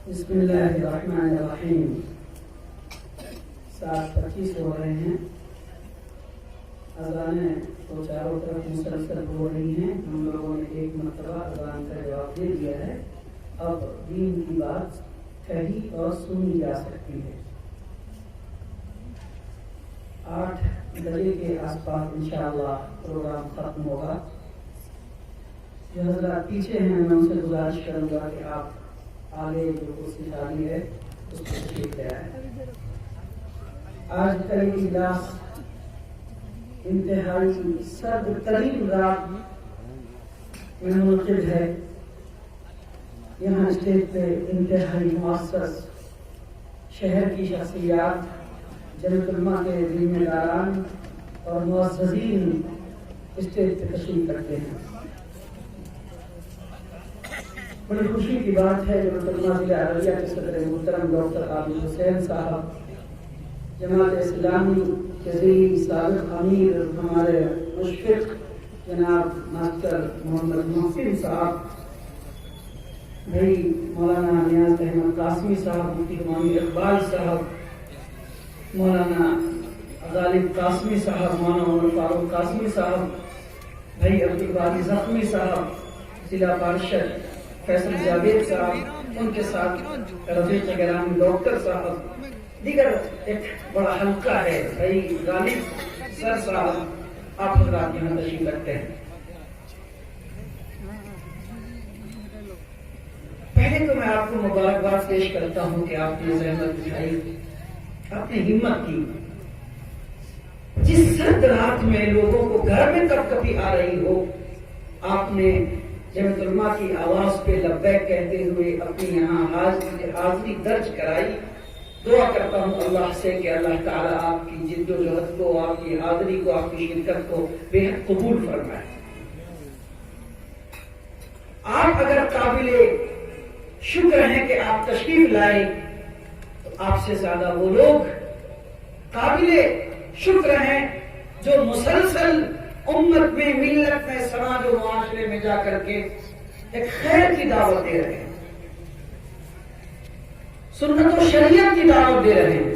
بسم اللہ الرحمن الرحیم 7:25 ہو رہے ہیں. اذانیں تو چاروں طرف مسلسل ہو رہی ہیں. ہم لوگوں نے ایک مرتبہ اذان کا جواب دے دیا ہے. اب دین کی بات کہی اور سنی جا سکتی ہے. 8 بجے کے آس پاس انشاءاللہ پروگرام ختم ہوگا. جو حضرات پیچھے ہیں میں ان سے گزارش کروں گا کہ آپ آگے جو کرسی خالی ہے اس کو تشریف لے آئیں. آج کا یہ اجلاس انتہائی سرد ترین رات میں منعقد ہے. یہاں اسٹیج پہ انتہائی معزز شہر کی شخصیات، جمعیت علماء کے ذمہ داران اور معززین اسٹیج پہ تشریف رکھتے ہیں. بڑی خوشی کی بات ہے جمعیت علماء ضلع ارریہ کے صدر محترم ڈاکٹر عابد حسین صاحب، جماعت اسلامی کے سابق امیر ہمارے مشفق جناب ماسٹر محمد محسن صاحب، بھائی مولانا نیاز احمد قاسمی صاحب، مفتی امامی اقبال صاحب، مولانا غالب قاسمی صاحب، مولانا عمر فاروق قاسمی صاحب، بھائی عبدالباری زخمی صاحب، ضلع پارشد فیصل جاوید صاحب، ان کے ساتھ رفیق گرامی ڈاکٹر صاحب، دیگر ایک بڑا حلقہ ہے. بھائی غالب سر صاحب، آپ حضرات یہاں تشریف رکھتے ہیں. پہلے تو میں آپ کو مبارکباد پیش کرتا ہوں کہ آپ نے زحمت اٹھائی، آپ نے ہمت کی. جس سرد رات میں لوگوں کو گھر میں کب کبھی آ رہی ہو، آپ نے جمعیت علماء کی آواز پہ لبیک کہتے ہوئے اپنی یہاں حاضری درج کرائی. دعا کرتا ہوں اللہ سے کہ اللہ تعالیٰ آپ کی جد و جہد کو، آپ کی حاضری کو، آپ کی شرکت کو بے حد قبول فرمائے. آپ اگر قابل شکر ہیں کہ آپ تشریف لائے، تو آپ سے زیادہ وہ لوگ قابل شکر ہیں جو مسلسل امت میں، ملت میں، سماج و معاشرے میں جا کر کے ایک خیر کی دعوت دے رہے ہیں، سنت و شریعت کی دعوت دے رہے ہیں.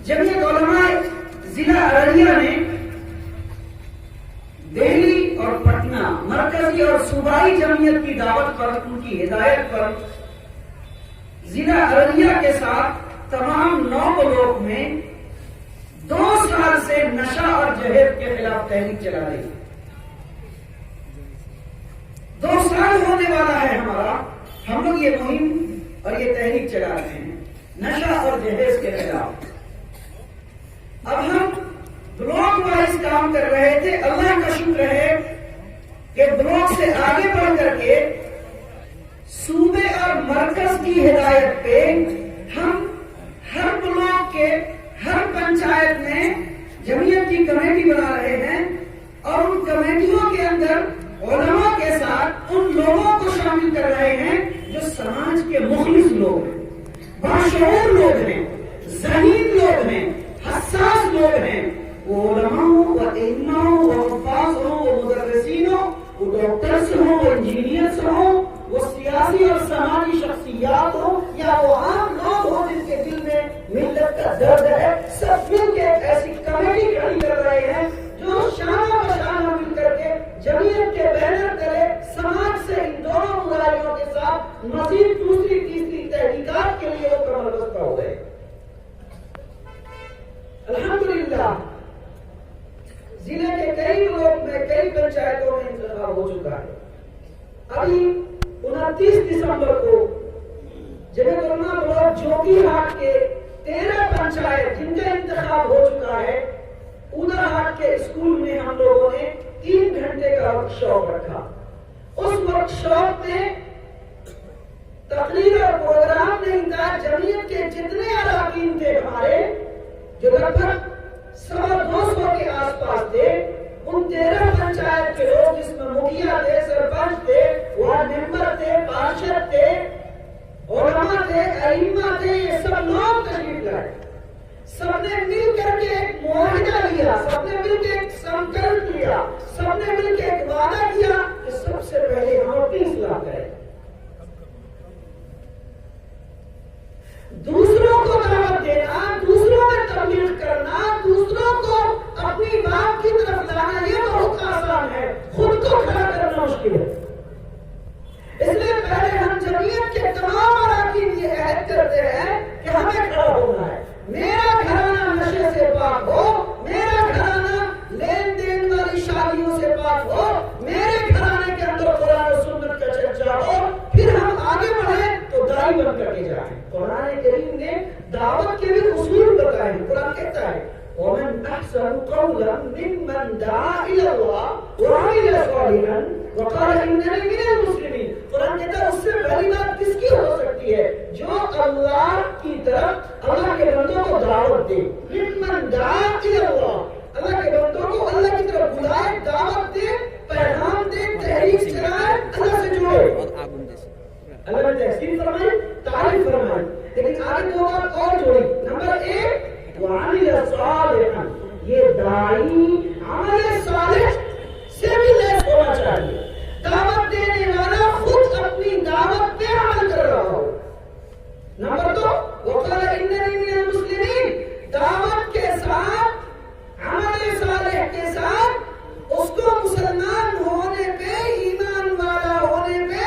جمعیت علماء ضلع ارریہ نے دہلی اور پٹنہ مرکزی اور صوبائی جمعیت کی دعوت پر، ان کی ہدایت پر، ضلع ارریہ کے ساتھ تمام 9 بلاک میں 2 سال سے نشہ اور جہیز کے خلاف تحریک چلا رہی ہے. 2 سال ہونے والا ہے ہمارا، ہم لوگ یہ مہم اور یہ تحریک چلا رہے ہیں نشہ اور جہیز کے خلاف. اب ہم بلاک وائز کام کر رہے تھے. اللہ کا شکر ہے کہ بلاک سے آگے بڑھ کر کے صوبے اور مرکز کی ہدایت پہ ہم ہر بلاک کے ہر پنچایت میں جمعیت کی کمیٹی بنا رہے ہیں، اور ان کمیٹیوں کے اندر علماء کے ساتھ ان لوگوں کو شامل کر رہے ہیں جو سماج کے مخلص لوگ ہیں، باشعور لوگ ہیں، ذہین لوگ ہیں، حساس لوگ ہیں. وہ علماء ہوں، وہ ائمہ ہوں، وہ حفاظ ہوں، وہ مدرسین ہوں، وہ ڈاکٹرز ہوں، وہ انجینئرز ہوں، وہ سیاسی اور سماجی شخصیات ہوں، یا وہ عام لوگ ہوں جن کے دل میں ملت کا درد ہے. سب مل کے ایک ایسی کمیٹی کھڑی کر رہے ہیں جو شانہ بشانہ مل کر کے جمعیت کے بینر تلے سماج سے ان دونوں مظاہروں کے ساتھ مزید دوسری تیسری تحریکات کے لیے وہ کمر بستہ ہو گئے. الحمدللہ ضلع کے کئی بلاک میں، کئی پنچایتوں میں انتخاب ہو چکا ہے. ابھی 29 دسمبر کو جمعیت علماء بلاک جوکی ہاٹ کے 13 پنچایت جن کا انتخاب ہو چکا ہے، ادھر ہاٹ کے اسکول میں ہم لوگوں نے 3 گھنٹے کا ورکشاپ رکھا. اس ورکشاپ میں تقریر اور پروگرام نہیں تھا. جمعیت کے جتنے اراکین تھے ہمارے، جو لگ بھگ 250 کے آس پاس تھے، ان 13 پنچایت کے لوگ جس میں مکھیا تھے، سرپنچ تھے، وارڈ ممبر تھے، پارشد تھے، علماء تھے، ائمہ تھے، یہ سب لوگ تشریف لائے. سب نے مل کر کے ایک معاہدہ لیا، سب نے مل کے ایک سنکلپ لیا، سب نے مل کے ایک وعدہ کیا کہ سب سے پہلے ہم اپنی اصلاح کریں. بدعاتیوں سے پاک ہو، میرے گھرانے کے اندر قرآن و سنت کا چرچا ہو، پھر ہم آگے بڑھیں تو دائی بن کر کے جائیں۔ قرآن کریم نے دعوت کے بھی اصول بتائے ہیں۔ قرآن کہتا ہے وَمَنْ أَحْسَنُ قَوْلًا مِّمَّنْ دَعَا إِلَى اللَّهِ وَعَمِلَ صَالِحًا وَقَالَ إِنَّنِي مِنَ الْمُسْلِمِينَ۔ قرآن کہتا ہے اس سے بڑی بات کس کی ہو سکتی ہے؟ جو اللہ کی طرف اللہ کے بندوں کو دعوت دے۔ مِّمَّنْ دَعَا إِلَى اللَّهِ، اللہ کے بندوں کو اللہ کی طرف بلائے، دعوت دے، پیغام دے، تحریک چلائے، اللہ سے جڑے۔ اللہ نے تحسین فرمائی، تعریف فرمائی، لیکن آگے دو بات اور جوڑی۔ نمبر ایک وعمل صالحا، یہ داعی عمل صالح سے بھی لیس ہونا چاہیے۔ دعوت دینے والا خود اپنی دعوت پہ عمل کر رہا ہو۔ نمبر دو وقال اننی من المسلمین، دعوت کے ساتھ عمل صالح کے ساتھ اس کو مسلمان ہونے پہ، ایمان والا ہونے پہ،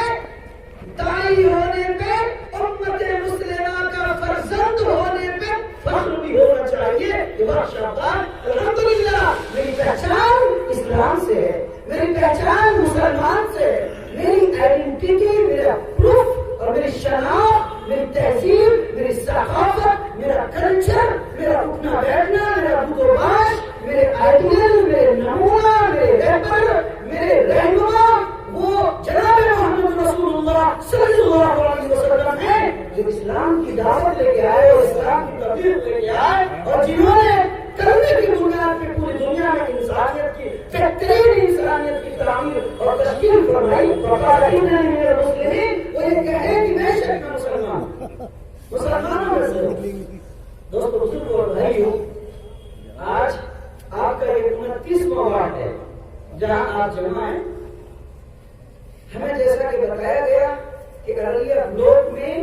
داعی ہونے پہ، امت مسلمہ کا فرزند ہونے پہ فخر بھی ہونا چاہیے کہ ماشاءاللہ الحمدللہ میری پہچان اسلام سے ہے، میری پہچان مسلمان سے ہے، میری آئیڈینٹی، میرا پروف اور میری شناخت، میری تہذیب، میری ثقافت، میرا کلچر، میرا اٹھنا بیٹھنا، میرا بود و باش، میرے آئیڈیل، میرے نمونہ، میرے رہبر، میرے رہنما وہ جناب محمد رسول اللہ صلی اللہ علیہ وسلم ہیں، جو اسلام کی دعوت لے کے آئے اور اسلام کی تبلیغ لے کے آئے، اور جنہوں نے کرنے کی بنیاد پہ پوری دنیا میں انسانیت کی بہترین انسانیت کی تعمیر اور تشکیل فرمائی۔ وقال اننی من المسلمین، وہ یہ کہے کہ بے شک میں مسلمان ہوں، مسلمانوں میں سے ہوں۔ دوستو بزرگ اور بھائیو، آج آپ کا یہ 29واں وارڈ ہے جہاں آپ جمع ہیں۔ ہمیں جیسا کہ بتایا گیا کہ ارریہ بلاک میں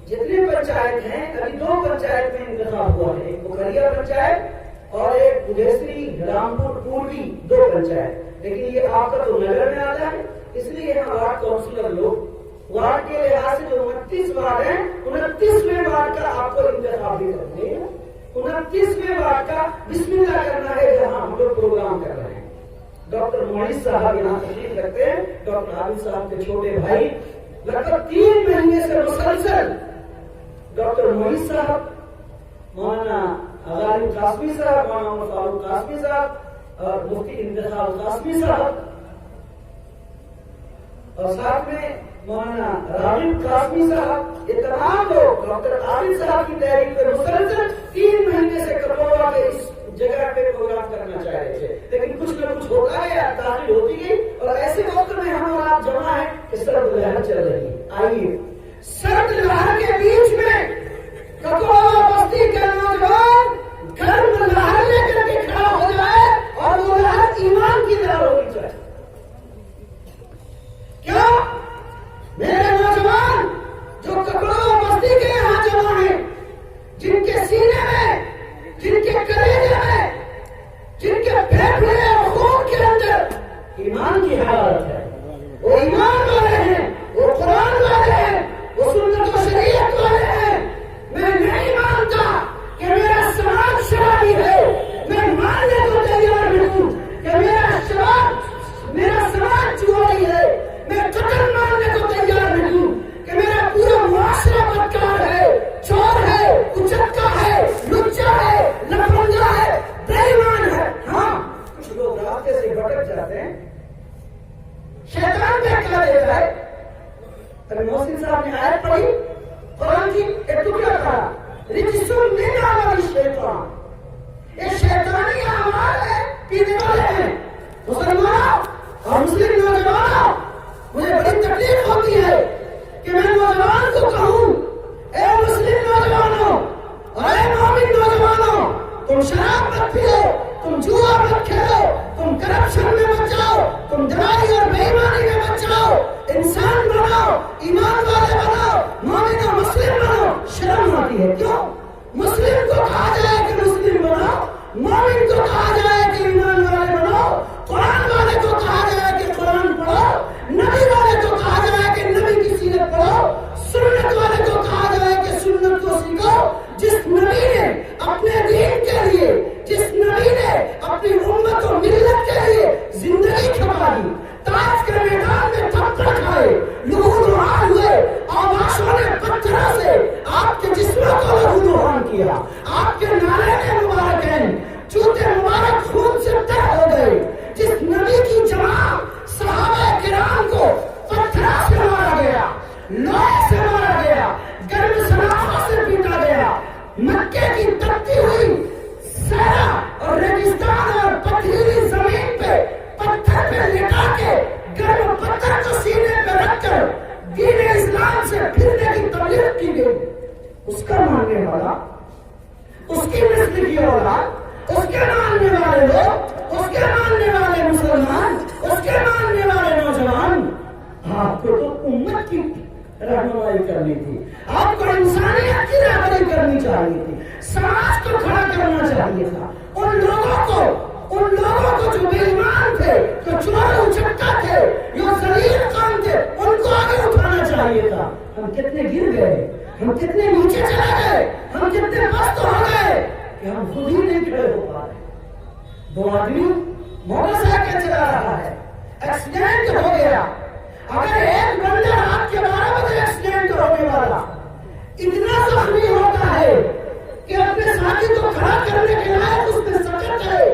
جتنے پنچایت ہیں، ابھی 2 پنچایت میں انتخاب ہوا ہے، ایک بکھریا پنچایت اور ایک بجیسری رامپور پوروی، 2 پنچایت، لیکن یہ آپ کا تو نگر میں آتا ہے، اس لیے ہم وارڈ کاؤنسلر لوگ وارڈ کے لحاظ سے جو 29 وارڈ ہیں، 29ویں وارڈ کا آپ کو انتخاب بھی کرنے ہیں۔ 29ویں وارڈ کا بسم اللہ کرنا ہے جہاں ہم لوگ پروگرام کر رہے ہیں۔ ڈاکٹر معیز صاحب یہاں تشریف رکھتے ہیں، ڈاکٹر عابد صاحب کے چھوٹے بھائی، لگ بھگ 3 مہینے سے مسلسل ڈاکٹر معیز صاحب، مولانا غالب قاسمی صاحب، مولانا فاروق قاسمی صاحب اور مفتی انتخاب قاسمی صاحب، اور ساتھ میں مولانا راغب قاسمی صاحب، یہ تمام لوگ ڈاکٹر عابد صاحب کی تحریک پہ مسلسل 3 مہینے سے کٹورا کے اس جگہ پہ پروگرام کرنا چاہ رہے تھے، لیکن کچھ نہ کچھ ہوتا ہے یا تاخیر ہوتی گئی، اور ایسے وقت میں ہم اور آپ جمع ہیں کہ سرد لہر چل رہی ہے۔ آئیے سرد لہر کے بیچ میں کٹورا بستی کا نوجوان گرم لہر لے کر کے کھڑا ہو جائے، اور وہ لہر ایمان کی لہر ہونی چاہیے۔ کیا میرے نوجوان جو کٹورا بستی کے یہاں جمع ہیں، جن کے سینے میں، جن کے کلیجے میں، جن کے پھیپھڑے اور خون کے اندر ایمان کی حالت ہے، وہ ایمان والے ہیں، وہ قرآن والے ہیں، وہ سنت و شریعت والے ہیں۔ میں نہیں مانتا کہ میرا سماج شرابی ہے، میں ماننے کو تیار نہیں کہ میرا سماج چوری ہے، میں قتل ماننے کو تیار نہیں کہ میرا پورا معاشرہ بدکار ہے، چور ہے، اچکا ہے، لچا ہے، لفنگا ہے، بے ایمان ہے۔ ہاں کچھ لوگ راستے سے بھٹک جاتے ہیں، شیطان بہکا دیتا ہے۔ ابھی محسن صاحب نے آیت پڑھی قرآن کی، ایک ٹکڑا تھا رجسم من عمل الشیطان، یہ شیطانی اعمال ہے، پینے والے ہیں۔ مسلمانوں اور مسلم نوجوانوں، مجھے بڑی تکلیف ہوتی ہے کہ میں نوجوان کو کہوں، اے مسلم نوجوانوں اور اے مومن نوجوانوں، تم شراب مت پیو، تم جوا مت کھیلو، تم کرپشن میں مت جاؤ، تم درائی اور بے ایمانی میں مت جاؤ، انسان بنو، ایمان والے بنو، مومن اور مسلم بنو۔ شرم آتی ہے کیوں؟ مسلم کو کہا جائے کہ مسلم بنو، مومن کو کہا جائے کہ ایمان والے بنو، قرآن والے کو کہا جائے کہ قرآن پڑھو، نبی والے کو کہا جائے کہ نبی کی سیرت پڑھو، سنت والے کو کہا جائے کہ سنت کو سیکھو۔ جس نبی نے اپنے دین کے لیے، جس نبی نے اپنی امت و ملت کے لیے زندگی والا, اس کی نسل کی اولاد, اس کے ماننے والے لوگ, اس کے ماننے والے مسلمان, اس کے ماننے والے نوجوان, آپ کو تو امت کی رہنمائی کرنی تھی, آپ کو انسانیت کی رہبری کرنی چاہیے تھی, سماج کو کھڑا کرنا چاہیے تھا. ان لوگوں کو جو بے ایمان تھے, جو چور اچکا تھے, جو ذلیل قوم تھے, ان کو آگے اٹھانا چاہیے تھا. ہم کتنے گر گئے, ہم کتنے نیچے چلے گئے, ہم کتنے مست ہو گئے کہ ہم خود ہی نہیں کھڑے ہو پا رہے. دو آدمی موٹر سائیکل چلا رہا ہے, ایکسیڈنٹ ہو گیا. اگر ایک بندہ رات کے 12 بجے ایکسیڈنٹ ہونے والا اتنا زخمی ہوتا ہے کہ اپنے ساتھی کو کھڑا کرنے کے لائق اس میں سکت ہے,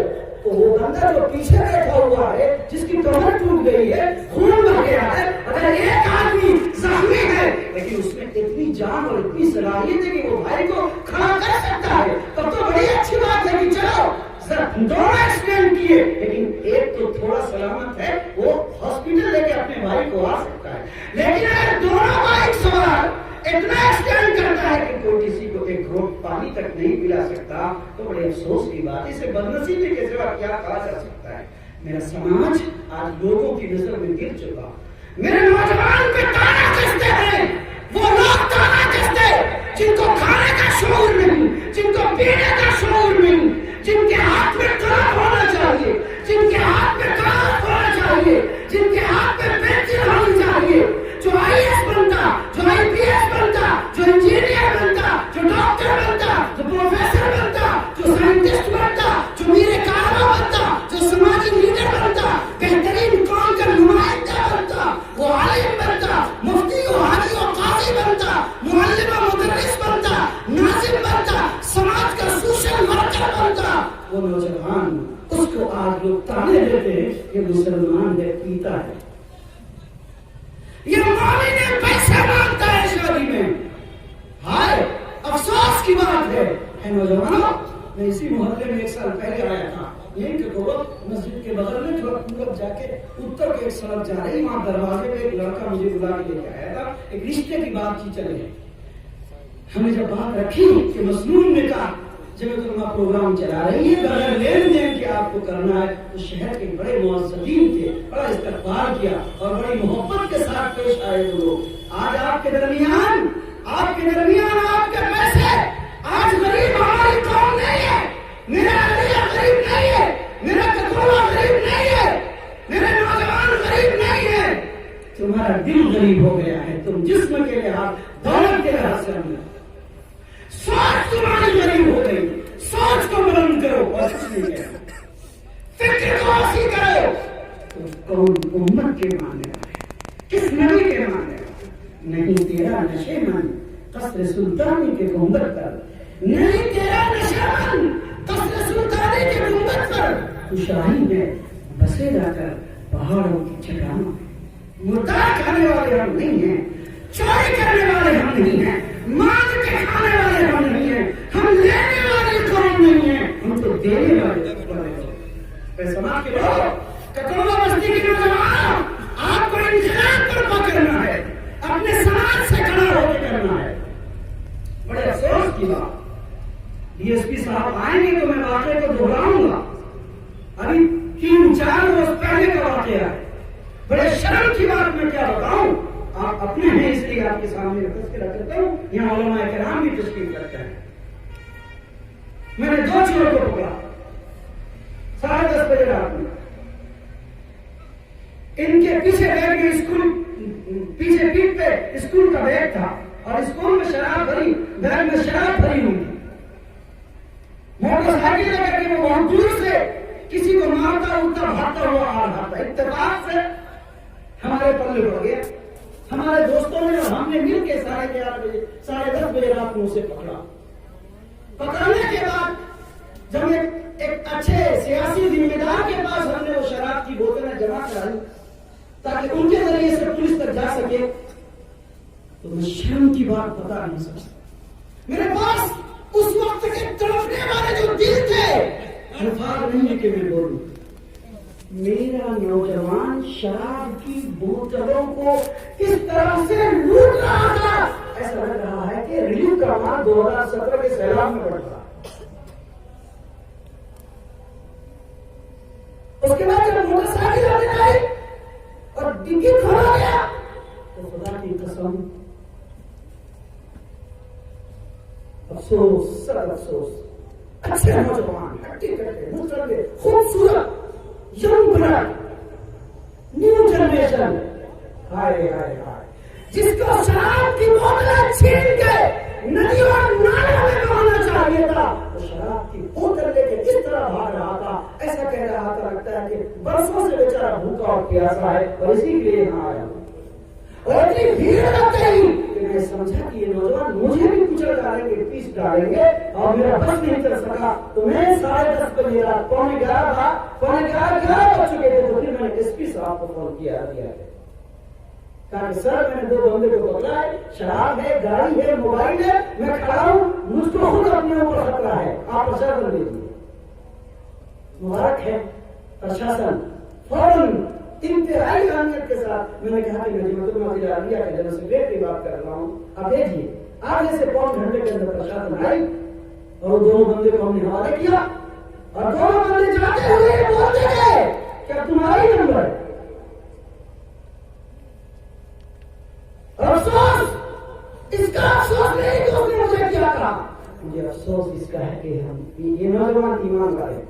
تو وہ بندہ جو پیچھے بیٹھا ہوا ہے, جس کی کمر ٹوٹ گئی ہے, خون بہ گیا ہے, اگر ایک آدمی زخمی ہے لیکن اس میں اتنی جان اور اتنی صلاحیت ہے کہ وہ بھائی کو کھڑا کر سکتا ہے, تب تو بڑی اچھی بات ہے کہ چلو دونوں ایکسیڈنٹ کیے لیکن ایک تو تھوڑا سلامت ہے, وہ ہاسپٹل لے کے اپنے بھائی کو آ سکتا ہے. لیکن اگر دونوں بائک سوار اتنا ایکسیڈنٹ کرتا ہے کہ کوئی کسی کو ایک گھونٹ پانی تک نہیں پلا سکتا, تو بڑے افسوس کی بات ہے. اسے بدنصیبی کے سوا کیا کہا جا سکتا ہے. میرا سماج آج لوگوں کی نظر میں گر چکا. میرے نوجوان پہ تانا کستے ہیں, وہ لوگ تانا کستے جن کو کھانے کا شعور نہیں, جن کو پینے کا شعور نہیں, جن کے ہاتھ میں قلم ہونا چاہیے, جن کے ہاتھ میں کاغذ ہونا چاہیے, جن کے ہاتھ میں پینسل ہونی چاہیے, جو IAS بنتا, جو IPS بنتا, جو انجینئر بنتا, جو ڈاکٹر بنتا, جو پروفیسر بنتا, جو سائنٹسٹ بنتا, جو میرے کارواں بنتا, جو سماجی لیڈر بنتا, بہترین قوم کا نمائندہ بنتا, وہ عالم بنتا, مفتی و حاجی و قاضی بنتا, معلم و مدرس بنتا, ناظم بنتا, سماج کا سوشل ورکر بنتا, وہ نوجوان اس کو آج لوگ تانے دیتے ہیں کہ مسلمان ہے, پیتا ہے, یہ مومن ہے, پیسہ مانگتا ہے شادی میں. ہائے افسوس کی بات ہے. نوجوانوں, میں اسی محلے میں 1 سال پہلے آیا تھا, یہیں کے مسجد کے بغل میں تھوڑا پورب جا کے اتر کے ایک سڑک جا رہی, وہاں دروازے پہ ایک لڑکا مجھے بلا کے لے کے آیا تھا. ایک رشتے کی بات چیت چل رہی, ہم نے جب بات رکھی کہ مصنون نے کہا جب تم پروگرام چلا رہی ہے بغیر لین دین کے آپ کو کرنا ہے, تو شہر کے بڑے معززین تھے, بڑا استقبال کیا اور بڑی محبت کے ساتھ پیش آئے وہ لوگ. آج آپ کے درمیان آپ کے پیسے, آج غریب ہماری قوم نہیں ہے, میرا علیہ غریب نہیں ہے, میرا کتولا غریب نہیں ہے, میرے نوجوان غریب نہیں ہے, تمہارا دل غریب ہو گیا ہے. تم جسم کے لحاظ, دولت کے لحاظ سے ہم سوچ تمہاری غریب ہو گئی. سوچ کو بلند کرو, اور کچھ نہیں کرو, فکر کو وسیع کرو. تو کون امت کے ماننے والے, کس نبی کے ماننے والے؟ نہیں تیرا نشے من قصر سلطانی کے گنبد پر, نہیں تیرا نشے من قصر سلطانی کے گنبد پر, خوشحالی میں بسے جا کر پہاڑوں کی چٹانوں. مردار کھانے والے ہم نہیں ہیں, چوری کرنے والے ہم نہیں ہیں, مانگ کے کھانے والے ہم نہیں ہیں, ہم لینے والے قوم نہیں ہیں, ہم تو دینے والے قوم. سماج کے لوگ, کٹورا بستی کے نوجوانوں, آپ کو انقلاب پر پکڑنا ہے, اپنے سماج سے کھڑا ہو کے کرنا ہے. بڑے افسوس کی بات, DSP صاحب آئیں گے تو میں واقعے کو دہراؤں گا. ابھی 3-4 روز پہلے کا واقعہ ہے. بڑے شرم کی بات میں کیا بتاؤں, آپ اپنے ہیں اس لیے آپ کے سامنے تذکرہ کرتا ہوں. یہاں علماء کرام بھی تشکیل کرتے ہیں. میں نے 2 چوروں کو پکڑا 10:30 بجے رات میں. ان کے پیچھے بیگ میں پیچھے پیٹ پہ اسکول کا بیگ تھا, اور اسکول میں شراب بھری, بیگ میں شراب بھری ہوئی تھی. موٹر سائیکل لے کر کے وہ بہت دور سے کسی کو مارتا اڑتا بھاگتا ہوا آ رہا تھا. اتفاق سے ہمارے پلے پڑ گیا. ہمارے دوستوں نے اور ہم نے مل کے 11:30 بجے 10:30 بجے رات میں اسے پکڑا. پکڑنے کے بعد جب ایک اچھے سیاسی ذمہ دار کے پاس ہم نے وہ شراب کی بوتلیں جمع کرائی تاکہ ان کے ذریعے سے پولیس تک جا سکے, تو میں شرم کی بات بتا نہیں سکتا. میرے پاس اس وقت کے تڑپنے والے جو دل تھے, الفاظ نہیں ہے کہ میں بولوں. میرا نوجوان شراب کی بوتلوں کو اس طرح سے لوٹ رہا تھا, ایسا لگ رہا ہے کہ ریلیف کا مان 2017 کے سیلاب میں بڑھ رہا. اس کے بعد جب موٹر سائیکل آنے آئی اور ڈگی کھولا گیا تو خدا کی قسم افسوس، سر افسوس. اچھے نوجوان ہٹے کٹے مستقبل خوبصورت ینگ بلڈ نیو جنریشن، ہائے ہائے ہائے، جس کو شراب کی بوتلیں چھین کے ندیوں اور نالوں میں بہانا چاہیے تھا، وہ شراب کی بوتل لے کے اس طرح بھاگ رہا تھا، ایسا کہہ رہا تھا لگتا ہے کہ برسوں سے بیچارہ بھوکا اور پیاسا ہے اور اسی کے لیے یہاں آیا. اور اتنی بھیڑ لگ گئی کہ میں سمجھا کہ یہ نوجوان مجھے بھی کچل ڈالیں گے، پیس ڈالیں گے، اور میرا بس نہیں چل سکا. تو میں 10:30 بجے رات 11:15 تھا، 11:15 بج چکے تھے. تو پھر میں نے ایس پی صاحب کو فون کیا کہا کہ سر میں نے 2 بندے کو پکڑا ہے، شراب ہے، گاڑی ہے، موبائل ہے، میں کھڑا ہوں، مجھ کو خود اپنے اوپر خطرہ ہے، آپ پرشاسن دیجیے. مبارک ہے پرشاسن فوراً انتہائی اہمیت کے ساتھ میں نے کہا کہ میں وزیر عالیہ کے جنرل سیکریٹری کی بات کر رہا ہوں، آپ بھیجیے. آگے سے 5 گھنٹے کے اندر پرشاسن آئی اور وہ دونوں بندے کو ہم نے حوالے کیا اور دونوں بندے جاتے ہوئے بولتے گئے کہ تمہاری نمبر ہے. افسوس اس کا افسوس نہیں کہ اس نے مجھے کیا کہا، مجھے افسوس اس کا ہے کہ ہم یہ نوجوان ایمان والے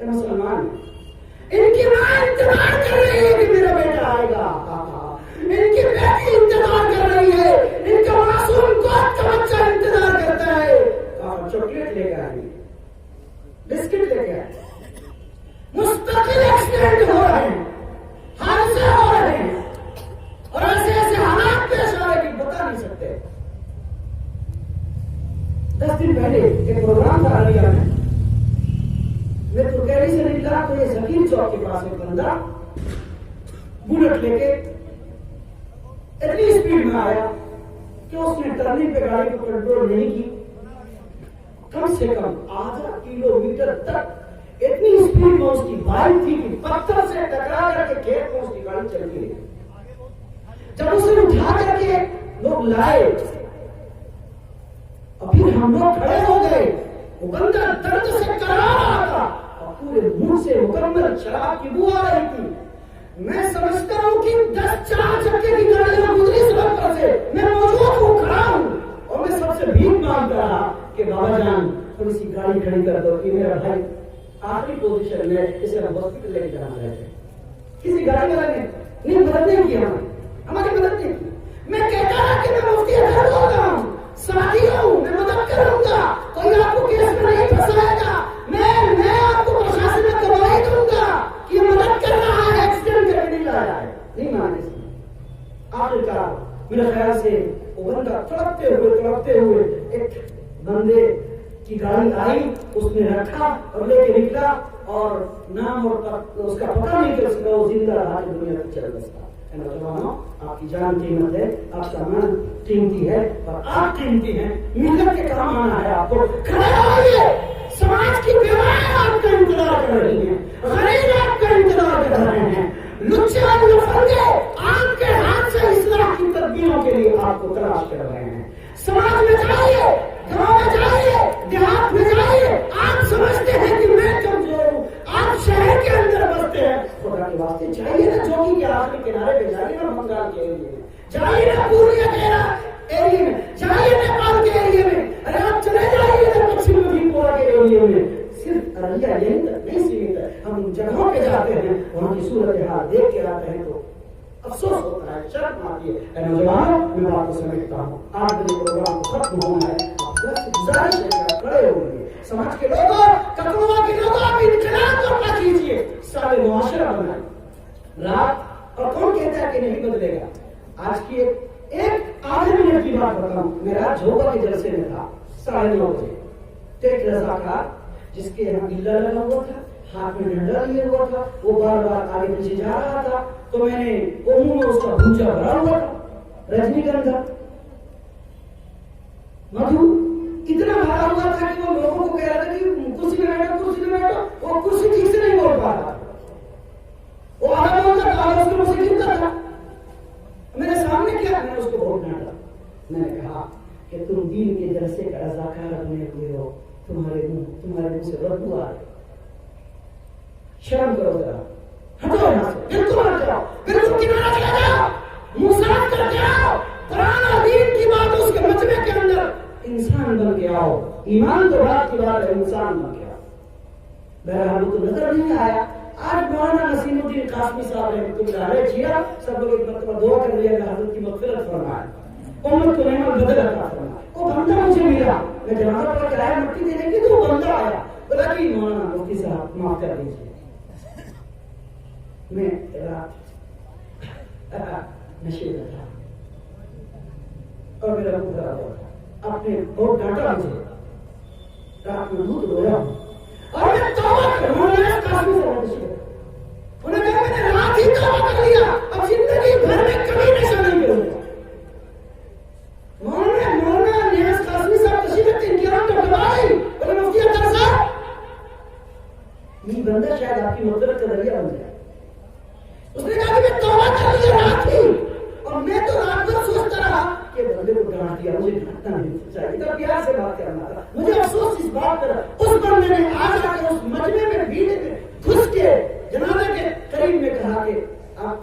مسلمان ہیں. ان کی ماں انتظار کر رہی ہے کہ میرا بیٹا آئے گا، ان کی بیٹی انتظار کر رہی ہے، ان کا معصوم گود کا بچہ انتظار کرتا ہے. چاکلیٹ لے کے آئے، بسکٹ لے کے آئے. مستقل ایکسیڈنٹ ہو رہے ہیں، حادثے ہو رہے ہیں اور ایسے ایسے حالات پیش آ رہے کہ بتا نہیں سکتے. 10 دن پہلے ایک پروگرام تھا عربیہ میں تو کیلی سے نکلا تو یہ ذکیر چوک کے پاس ایک بندہ بلٹ لے کے اتنی اسپیڈ میں آیا کہ اس نے ٹرننگ پہ گاڑی کو کنٹرول نہیں کی. کم سے کم ½ کلومیٹر تک اتنی اسپیڈ میں اس کی بائک تھی کہ پتھر سے ٹکرا کر کے کھیت میں اس کی گاڑی چل گئی. جب اسے اٹھا کر کے لوگ لائے اور پھر ہم لوگ کھڑے ہو گئے، وہ بندہ درد سے کرا رہا تھا اور پورے منہ سے مکمل شراب کی بو آ رہی تھی. میں سمجھتا ہوں کہ 10 4 چکے کی گاڑیاں گزری سڑک پر سے، میں موجود ہوں، کھڑا ہوں اور میں سب سے بھیک مانگتا رہا کہ بابا جان تھوڑی سی گاڑی کھڑی کر دو کہ میرا بھائی آخری پوزیشن میں اسے ہم ہاسپٹل لے کے جانا رہتے. کسی گاڑی والا نے نہیں مدد نہیں کی، ہماری مدد نہیں کی. میں کہتا رہا کہ میں مفتی اظہر ہو رہا ہوں، ساتھی ہوں، میں مدد کروں گا، کوئی آپ کو کیس میں نہیں پھنسائے گا، میں آپ کو پرشاسن میں گواہی دوں گا کہ یہ مدد کر رہا ہے، ایکسیڈنٹ کر کے نہیں لایا ہے. نہیں مانے اس میں. آخرکار میرے خیال سے وہ بندہ تڑپتے ہوئے ایک بندے کی گاڑی آئی، اس نے رکھا اور لے کے نکلا اور نام اور اس کا پتہ نہیں کر سکا، وہ زندہ رہا کہ دنیا میں چل سکا. نوجوانوں، آپ کی جان قیمت ہے، آپ کا من قیمتی ہے اور آپ قیمتی ہیں. ملت کے کام آنا ہے. آپ کو کھڑے ہوئیے، سماج کی بیوائیں آپ کا انتظار کر رہی ہیں، غریب آپ کا انتظار کر رہے ہیں، لچے اور لفنگے آپ کے ہاتھ سے اصلاح کی تدبیروں کے لیے آپ کو تلاش کر رہے ہیں. سماج میں جائیے، گاؤں میں جائیے، دیہات میں جائیے. آپ سمجھتے ہیں کہ میں کمزور ہوں، آپ شہر کے اندر بستے ہیں، خدا کے واسطے چاہیے نا چوکی کے آخری کنارے پہ جائیے نا، بنگال کے ایریے میں جائیے نا، پورنیا کے ایریے میں جائیے، نیپال کے ایریے میں، ارے آپ چلے جائیے نا پچھم بھیپورا کے ایریے میں. صرف ارریہ یہیں تک نہیں سیمت ہے، ہم جگہوں پہ جاتے ہیں، وہاں کی صورتحال دیکھ کے آتے ہیں تو افسوس ہوتا ہے، شرم آتی ہے. اے نوجوانوں، میں بات کو سمجھتا ہوں، آج میرے پروگرام کو ختم ہونا ہے. گزارش ہے کہ آپ کھڑے ہوں گے، سماج کے لوگوں، کتوا کے لوگوں، آپ انقلاب کرنا کیجیے، سارے معاشرہ بنائیں. رات اور کون کہتا ہے کہ نہیں بدلے گا. آج کی ایک آدھے منٹ کی بات بتاؤں. میرا جھوپا کے جلسے میں تھا 9:30 بجے. ایک رضاکار جس کے یہاں گلا لگا ہوا تھا، ہاتھ میں ڈنڈا لیے ہوا تھا، وہ بار بار آگے پیچھے جا رہا تھا. تو میں نے وہ منہ میں اس کا بھونجا بھرا ہوا تھا، رجنی گندھا مدھو اتنا بھرا ہوا تھا کہ وہ لوگوں کو کہہ رہا تھا کہ کرسی میں بیٹھو، کرسی میں بیٹھو. وہ کرسی ٹھیک سے نہیں بول پا رہا، وہ آگے بولتا تھا، اس کے منہ سے گرتا تھا. میرے سامنے کیا، میں نے اس کو بہت ڈانٹا. میں نے کہا کہ تم دین کے جلسے کا رضاکار بنے ہوئے ہو، تمہارے منہ سے بدبو آ رہی، شرم کرو ذرا، ہٹو یہاں سے، بالکل ہٹ جاؤ، بالکل کنارہ چلا جاؤ، منہ صاف کر کے آؤ، قرآن اور دین کی بات اس کے مجمع کے اندر انسان بن کے آؤ، ایمان تو بات کی بات ہے، انسان بن کے آؤ۔ بہرحال تو نظر نہیں آیا۔ آج مولانا نسیم الدین قاسمی صاحب رحمۃ اللہ علیہ جیا سب لوگ ایک مرتبہ دعا کر لیا کہ حضرت کی مغفرت فرمائے، امت کو نعمت بدل عطا فرمائے۔ وہ بندہ مجھے ملا، میں جنازہ پڑھ کر آیا مٹی دینے کی، تو وہ بندہ آیا، بولا کہ مولانا مفتی صاحب معاف کر دیجیے، میں رات نشے میں تھا اور میرا منہ خراب ہوا تھا، آپ نے بہت ڈانٹا مجھے، رات میں دودھ رویا ہوں اور میں توبہ کروں، انہوں نے کہا میں نے رات ہی توبہ کر لیا، اب زندگی بھر میں کبھی نشہ نہیں کروں گا۔ مولانا نیاز قاسمی صاحب تشریف رکھتے ان کی آنکھ تو دبائی، بولے مفتی اختر صاحب یہ بندہ شاید آپ کی مغفرت کا ذریعہ بن جائے۔ اس نے کہا کہ میں توبہ کر لیا رات ہی، اور میں تو رات بھر سوچتا رہا کہ بندے کو ڈانٹ دیا، مجھے ڈانٹنا نہیں چاہیے تھا، پیار سے بات کرنا تھا، مجھے افسوس اس بات پر۔ اس بندے نے آج آ کر اس مجمع میں بیٹے میں گھس کے جنازے کے قریب میں کہا کہ آپ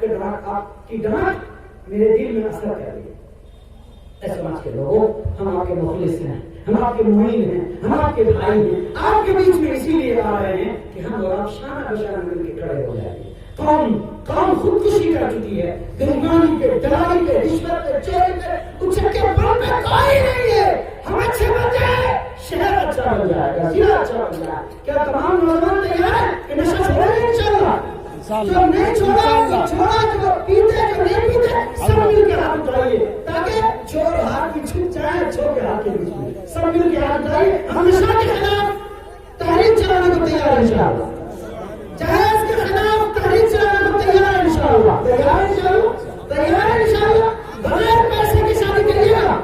کی ڈانٹ میرے دل میں اثر کر رہی ہے۔ اے سماج کے لوگوں، ہم آپ کے مخلص ہیں، ہم آپ کے معین ہیں، ہم آپ کے بھائی ہیں، آپ کے بیچ میں اسی لیے آ رہے ہیں کہ ہم اور آپ شانہ بشانہ مل کے کھڑے ہو جائیں۔ قوم خودکشی کر چکی ہے، بےایمانی پہ، دلالی پہ، رشوت پہ، چوری پہ، اچھکے بم پہ کوئی نہیں ہے۔ ہم اچھے بن جائیں، شہر اچھا بن جائے گا، ضلع اچھا بن جائے۔ کیا تمام نوجوان تیار ہیں کہ نشہ چھوڑیں گے انشاءاللہ؟ جو نہیں چھوڑا، جو پیتے، جو نہیں پیتے، سب مل کے ہاتھ اٹھائیے تاکہ چور ہاتھ میں چھپ جائے، چور کے ہاتھ کے بیچ میں سب مل کے ہاتھ اٹھائیے۔ ہم نشہ کے خلاف تحریک چلانے کو تیار ہیں انشاءاللہ، جہیز کے خلاف تحریک چلانے کو تیار ہے انشاءاللہ، تیار ہے انشاءاللہ، تیار ہے انشاءاللہ۔ بغیر پیسے کی شادی کریے گا؟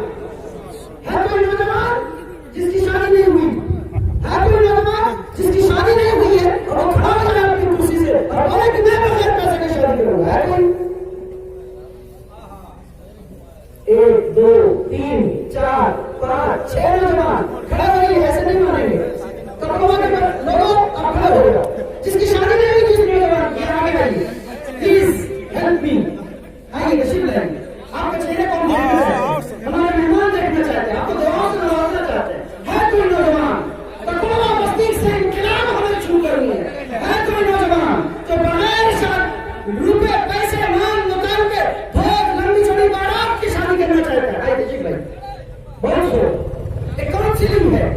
ہے کوئی نوجوان جس کی شادی نہیں ہوئی؟ ہے کوئی نوجوان جس کی شادی نہیں ہوئی ہے اور وہ کھڑا ہو جائے اپنی کرسی سے اور بولے کہ میں بغیر پیسے کی شادی کروں گا؟ ہے کوئی؟ 1 2 3 4 5 6 نوجوان کھڑے ہوئے، ایسے نہیں مانیں گے۔ لوگوں آپ کھڑے ہو جاؤ، جس کی شادی نہیں ہوئی، جس نوجوان یہ آگے آئیے، پلیز ہیلپ می، آئیے تشریف لائیں۔ آپ کے چہرے کو ہمارے مہمان دیکھنا چاہتے ہیں، آپ کو دعاؤں سے نوازنا چاہتے ہیں۔ ہے کوئی نوجوان تقویٰ بستی سے انقلاب ہمیں شروع کرنی ہے کوئی نوجوان جو بغیر روپے پیسے مان نکال کے بہت لمبی چوڑی بارات کی شادی کرنا چاہتا ہے؟ آئیے تشریف لائیں، بہت خوب، ایک کاؤنسلنگ ہے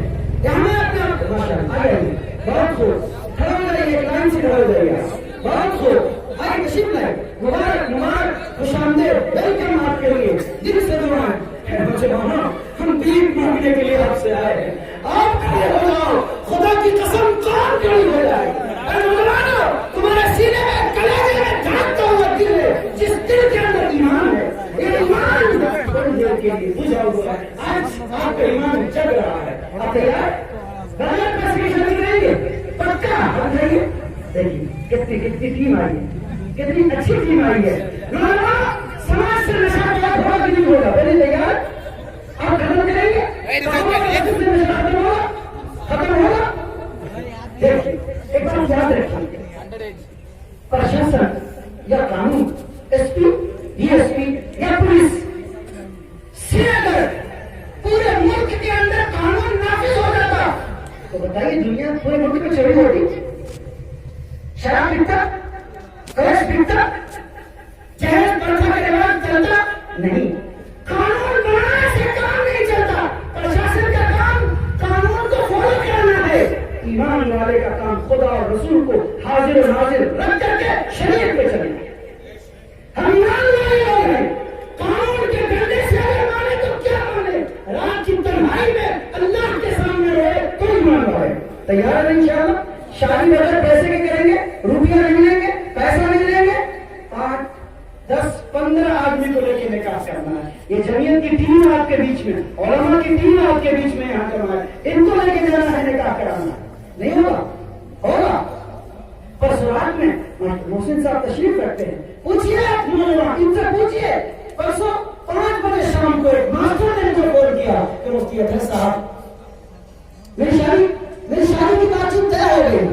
یہاں میں اپنے آپ کو بہت خوب، کھڑے ہو جائیے، ایک لائن سے کھڑے ہو جائیے، بہت خوب، آئیے تشریف لائیں، مبارک مبارک، خوش آمدید، ویلکم آپ کے لیے، دل سے دعائیں۔ نوجوانوں، ہم دین مانگنے کے لیے آپ سے آئے ہیں، آپ کھڑے ہو جاؤ، خدا کی قسم کون کھڑی ہو جائے۔ اے نوجوانوں، تمہارے سینے میں کلیجے میں دھڑکتا ہوا دل ہے، جس دل کے اندر ایمان ہے، یہ ایمان بڑی دیر کے لیے بجھا ہوا ہے، آج آپ کا ایمان جگ رہا ہے۔ آپ تیار؟ بغیر پیسے کی شادی کریں گے؟ پکا ہم جائیے۔ دیکھیے کتنی ٹیم آئی ہے، کتنی اچھی ٹیم آئی ہے۔ نوجوان، سماج سے نشہ بہت بڑا نہیں ہوگا، پہلے تیار؟ آپ ختم کریں گے؟ ختم ہوگا؟ دیکھیے ایک بات یاد رکھیے، پرشاسن یا قانون، S P, D S P یا پولیس سے اگر پورے ملک کے اندر قانون نافذ ہو جاتا تو بتائیے دنیا پورے ملک میں چوری ہوتی، شراب بکتا، کیش بکتا، جہیز پرتھا کے رواج چلتا نہیں۔ قانون بنانے سے کام نہیں چلتا، پرشاسن کا کام قانون کو فالو کرنا ہے۔ ایمان والے کا کام خدا اور رسول کو حاضر و ناظر رکھ کر کے شریعت پہ چلے۔ ہم ایمان والے لوگ ہیں، قانون کے ڈنڈے سے اگر مانے تو کیا مانے، رات کی تنہائی میں اللہ کے سامنے رہے تو ایمان والے۔ تیار ہے انشاءاللہ؟ شادی بغیر پیسے کے کریں گے، روپیہ نہیں لیں گے، پیسہ نہیں لیں گے، 5 10 15 آدمی کو لے کے نکاح کرنا ہے۔ یہ جمعیت کی ٹیم آپ کے بیچ میں، علماء کی ٹیم آپ کے بیچ میں یہاں کرنا ہے، ان کو لے کے جانا ہے، نکاح کرانا ہے۔ نہیں ہوگا؟ ہوگا۔ پرسوں رات میں محسن صاحب تشریف رکھتے ہیں، پوچھیے آپ نوجوان، ان سے پوچھیے، پرسوں 5 بجے شام شام کو ایک ماسٹر نے مجھے فون کیا کہ مفتی اطہر صاحب میری شادی کی بات چیت طے ہو گئی،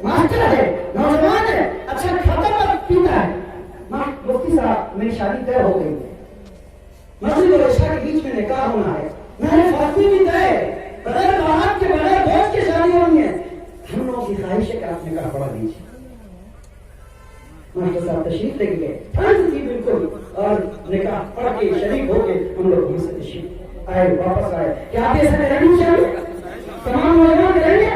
ماسٹر ہے، نوجوان ہے، اچھا کھاتا پر پیتا ہے، مفتی صاحب میری شادی طے ہو گئی، مسجد اور عشاء کے بیچ میں نکاح ہونا ہے، میں نے فاطمی بھی طے ہے، بغیر بارات کے بغیر دوست کی شادی ہونی ہے، ہم لوگوں کی خواہش ہے کہ آپ نکاح پڑھا دیجیے۔ ماسٹر صاحب تشریف لے گئے، ٹھنڈ تھی بالکل، اور نکاح پڑھ کے شریک ہو کے ہم لوگ وہاں سے تشریف آئے، واپس آئے۔ کیا آپ ایسا کریں گے چاہیے؟ تمام نوجوان کریں گے؟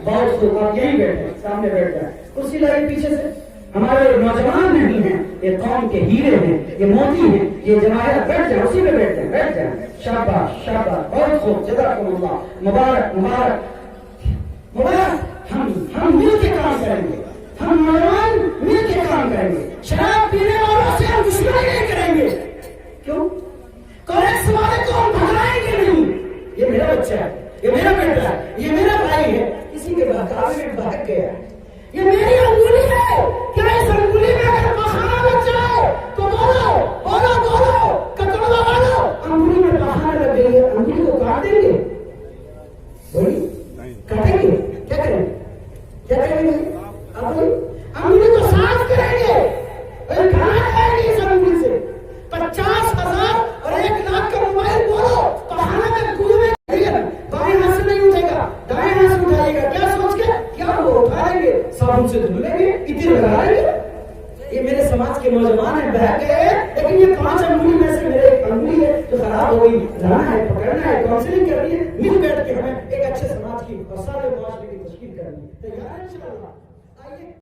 بہت خوب، آپ یہیں بیٹھے سامنے بیٹھ جائیں، کرسی لگی پیچھے سے۔ ہمارے نوجوان نہیں ہیں، یہ قوم کے ہیرے ہیں، یہ موتی ہیں، یہ جماعت بیٹھ جائیں، اسی پہ بیٹھ جائیں، بیٹھ جائیں۔ شاباش شاباش، بہت خوب، جزاکم اللہ، مبارک مبارک مبارک۔ ہم مل کے کام کریں گے، ہم نوجوان مل کے کام کریں گے، شراب پینے والوں سے ہم دشمنی نہیں کریں گے۔ کیوں؟ کالج والے کو ہم بھگائیں گے نہیں، یہ میرا بچہ ہے، یہ میرا بیٹا ہے، یہ میرا بھائی ہے، کسی کے بہکاوے میں بہک گیا ہے، یہ میری انگلی ہے، کیا اس انگلی میں اگر بخار لگ جائے تو بولو بولو بولو، کتر لگا لو، انگلی میں بخار لگ گئی ہے، انگلی کو کاٹ دیں گے؟ بولی کاٹیں گے؟ کیا کریں گے؟ کیا کریں گے؟ آپ انگلی کو صاف کریں گے، کھانا کھائیں گے اس انگلی سے، 50,000 اور 1,00,000 کا موبائل بولو پہاڑوں میں کنویں میں بائیں ہاتھ سے نہیں اٹھے گا، دائیں ہاتھ سے اٹھائے گا، کیا سوچ کے؟ کیا وہ اٹھائیں گے، صابن سے دھو لیں گے، اتنے لگائیں گے۔ یہ میرے سماج کے نوجوان ہیں، بہہ گئے، لیکن یہ 5 انگلی میں سے میرے ایک انگلی ہے جو خراب ہو گئی، لانا ہے، پکڑنا ہے، کاؤنسلنگ کرنی ہے، مل بیٹھ کے ہمیں ایک اچھے سماج کی اور سارے معاشرے کی تشکیل کرنی ہے۔ تیار ہے انشاءاللہ؟ آئیے۔